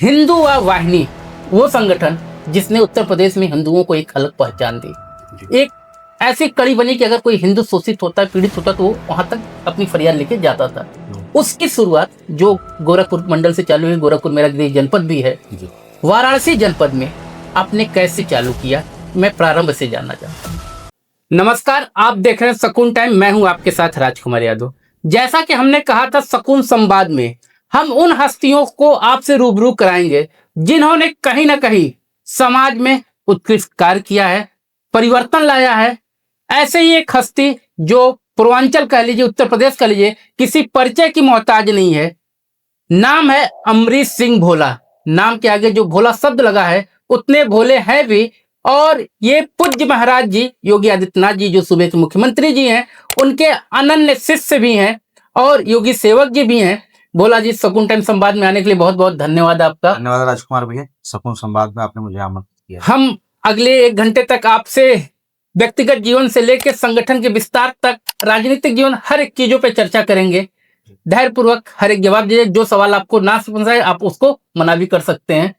हिंदू वाहिनी वो संगठन जिसने उत्तर प्रदेश में हिंदुओं को एक अलग पहचान दी। एक ऐसी कड़ी बनी कि अगर कोई हिंदू शोषित होता, पीड़ित होता, तो वो वहां तक अपनी फरियाद लेके जाता था। उसकी शुरुआत जो गोरखपुर मंडल से चालू हुई, गोरखपुर मेरा गृह जनपद भी है, वाराणसी जनपद में आपने कैसे चालू किया, मैं प्रारंभ से जानना चाहता हूँ। नमस्कार, आप देख रहे हैं सकून टाइम। मैं हूं आपके साथ राजकुमार यादव। जैसा कि हमने कहा था, सकून संवाद में हम उन हस्तियों को आपसे रूबरू कराएंगे जिन्होंने कहीं ना कहीं समाज में उत्कृष्ट कार्य किया है, परिवर्तन लाया है। ऐसे ही एक हस्ती जो पूर्वांचल कह लीजिए, उत्तर प्रदेश कह लीजिए, किसी परिचय की मोहताज नहीं है। नाम है अमरीश सिंह भोला। नाम के आगे जो भोला शब्द लगा है, उतने भोले हैं भी। और ये पूज्य महाराज जी योगी आदित्यनाथ जी, जो सूबे के मुख्यमंत्री जी हैं, उनके अनन्य शिष्य भी हैं और योगी सेवक जी भी हैं। भोला जी, सकून टाइम संवाद में आने के लिए बहुत बहुत धन्यवाद आपका। धन्यवाद राजकुमार भैया, सकून संवाद में आपने मुझे आमंत्रित किया। हम अगले 1 घंटे तक आपसे व्यक्तिगत जीवन से लेकर संगठन के विस्तार तक, राजनीतिक जीवन, हर एक चीजों पर चर्चा करेंगे। धैर्यपूर्वक हर एक जवाब दीजिए। जो सवाल आपको ना समझ आए, आप उसको मना भी कर सकते हैं।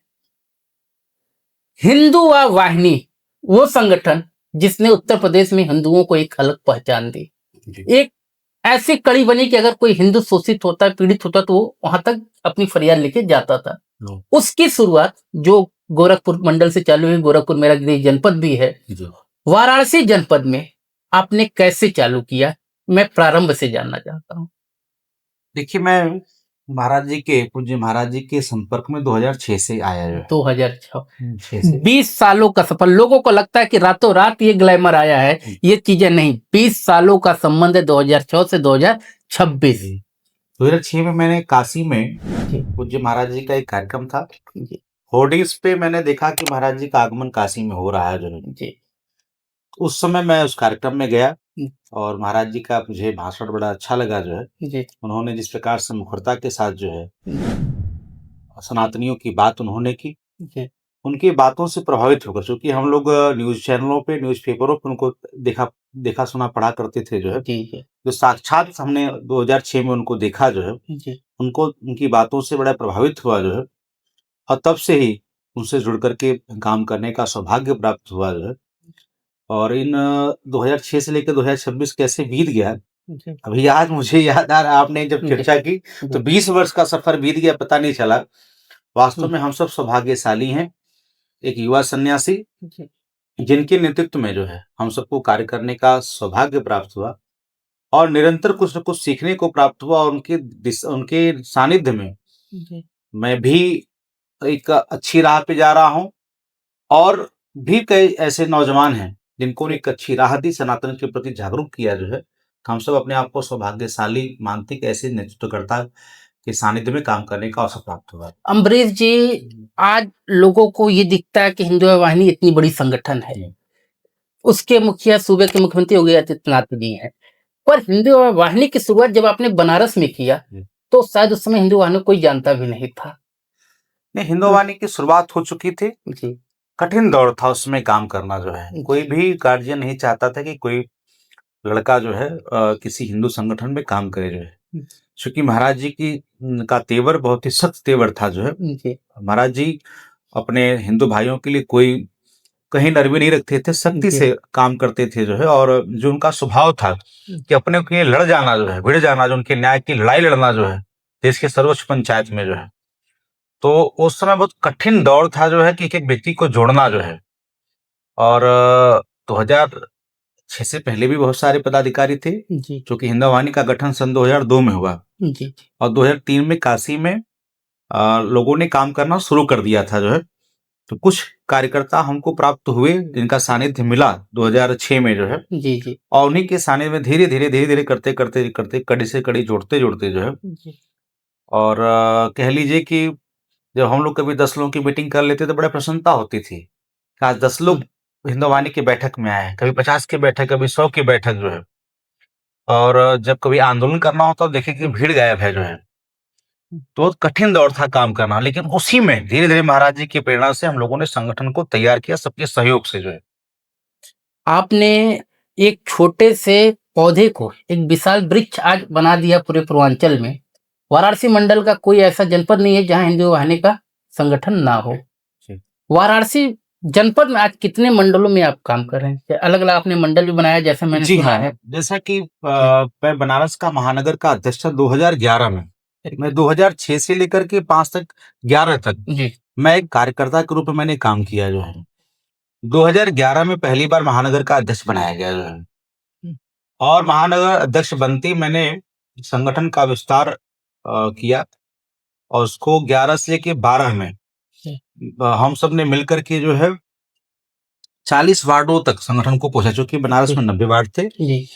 हिंदू वाहिनी वो संगठन जिसने उत्तर प्रदेश में हिंदुओं को एक अलग पहचान दी। एक ऐसी कड़ी बनी कि अगर कोई हिंदू शोषित होता, पीड़ित होता, तो वो वहां तक अपनी फरियाद लेके जाता था। उसकी शुरुआत जो गोरखपुर मंडल से चालू हुई, गोरखपुर मेरा गृह जनपद भी है, वाराणसी जनपद में आपने कैसे चालू किया, मैं प्रारंभ से जानना चाहता हूँ। देखिए, मैं महाराज जी के, पूज्य महाराज जी के संपर्क में 2006 से आया है। 2006 से 20 सालों का सफर। लोगों को लगता है कि रातों रात ये ग्लैमर आया है, ये चीजें नहीं। 20 सालों का संबंध है, 2006 से 2026। 2006 में मैंने काशी में पूज्य महाराज जी का एक कार्यक्रम था। होर्डिंग्स पे मैंने देखा कि महाराज जी का आगमन काशी में हो रहा है जो है। उस समय मैं उस कार्यक्रम में गया और महाराज जी का मुझे भाषण बड़ा अच्छा लगा जो है। उन्होंने जिस प्रकार से मुखरता के साथ जो है सनातनियों की बात उन्होंने की, उनकी बातों से प्रभावित होकर, क्योंकि हम लोग न्यूज चैनलों पे, न्यूज पेपरों पे उनको देखा सुना पढ़ा करते थे जो है। जो साक्षात हमने 2006 में उनको देखा जो है, उनको उनकी बातों से बड़ा प्रभावित हुआ जो है, और तब से ही उनसे जुड़ करके काम करने का सौभाग्य प्राप्त हुआ जो है। और इन 2006 से लेकर 2026 कैसे बीत गया, अभी आज मुझे याद आ रहा, आपने जब चर्चा की तो 20 वर्ष का सफर बीत गया, पता नहीं चला। वास्तव में हम सब सौभाग्यशाली हैं, एक युवा सन्यासी जिनके नेतृत्व में जो है हम सबको कार्य करने का सौभाग्य प्राप्त हुआ और निरंतर कुछ न कुछ सीखने को प्राप्त हुआ। और उनके सानिध्य में मैं भी एक अच्छी राह पे जा रहा हूं, और भी कई ऐसे नौजवान हैं जिनको एक अच्छी राह दी, सनातन के प्रति जागरूक किया जो है। हम सब अपने आप को सौभाग्यशाली मानते कि ऐसे नेतृत्वकर्ता के सानिध्य में काम करने का अवसर प्राप्त हुआ। अमरीश जी, आज लोगों को ये दिखता है कि हिंदू वाहिनी इतनी बड़ी संगठन है, उसके मुखिया सूबे के मुख्यमंत्री योगी आदित्यनाथ जी हैं, पर हिंदू वाहिनी की शुरुआत जब आपने बनारस में किया, तो शायद उस समय हिंदू वाहिनी कोई जानता भी नहीं था। नहीं, हिंदू वाहिनी की शुरुआत हो चुकी थी। कठिन दौर था उसमें काम करना जो है। कोई भी गार्जियन नहीं चाहता था कि कोई लड़का जो है किसी हिंदू संगठन में काम करे जो है, क्योंकि महाराज जी का तेवर बहुत ही सख्त तेवर था जो है। महाराज जी अपने हिंदू भाइयों के लिए कोई कहीं नरमी नहीं रखते थे, सख्ती से काम करते थे जो है। और जो उनका स्वभाव था कि अपने के लिए लड़ जाना जो है, भिड़ जाना, जो उनके न्याय की लड़ाई लड़ना जो है देश के सर्वोच्च पंचायत में जो है, तो उस समय बहुत कठिन दौर था जो है कि एक एक व्यक्ति को जोड़ना जो है। और 2006 से पहले भी बहुत सारे पदाधिकारी थे, क्योंकि हिंदू वाहिनी का गठन सन 2002 में हुआ और 2003 में काशी में लोगों ने काम करना शुरू कर दिया था जो है। तो कुछ कार्यकर्ता हमको प्राप्त हुए जिनका सानिध्य मिला 2006 में जो है, और उन्हीं के सानिध्य में धीरे धीरे करते करते करते कड़ी से कड़ी जोड़ते जोड़ते जो है, और कह लीजिए कि जब हम लोग कभी 10 लोगों की मीटिंग कर लेते तो बड़ा प्रसन्नता होती थी। आज 10 लोग हिंदू वाहिनी की बैठक में आए, कभी 50 की बैठक, कभी 100 की बैठक जो है। और जब कभी आंदोलन करना होता तो देखे कि भीड़ गायब है जो है। तो बहुत कठिन दौर था काम करना, लेकिन उसी में धीरे धीरे महाराज जी की प्रेरणा से हम लोगों ने संगठन को तैयार किया, सबके सहयोग से जो है। आपने एक छोटे से पौधे को एक विशाल वृक्ष आज बना दिया पूरे पूर्वांचल में। वाराणसी मंडल का कोई ऐसा जनपद नहीं है जहां हिंदू वाहिनी का संगठन ना हो। जी। वाराणसी जनपद में आज कितने मंडलों में आप काम कर रहे हैं? अलग अलग आपने मंडल भी बनाया जैसे मैंने जी सुना हाँ, है। जैसा कि मैं बनारस का महानगर का अध्यक्ष था 2011 में। मैं 2006 से लेकर के 5 तक 11 तक जी मैं एक कार्यकर्ता के रूप में मैंने काम किया जो है। 2011 में पहली बार महानगर का अध्यक्ष बनाया गया जो है। और महानगर अध्यक्ष बनते ही मैंने संगठन का विस्तार किया और उसको 11 से लेके 12 में हम सब ने मिलकर के जो है 40 वार्डों तक संगठन को पहुंचा, चूंकि बनारस में 90 वार्ड थे। जी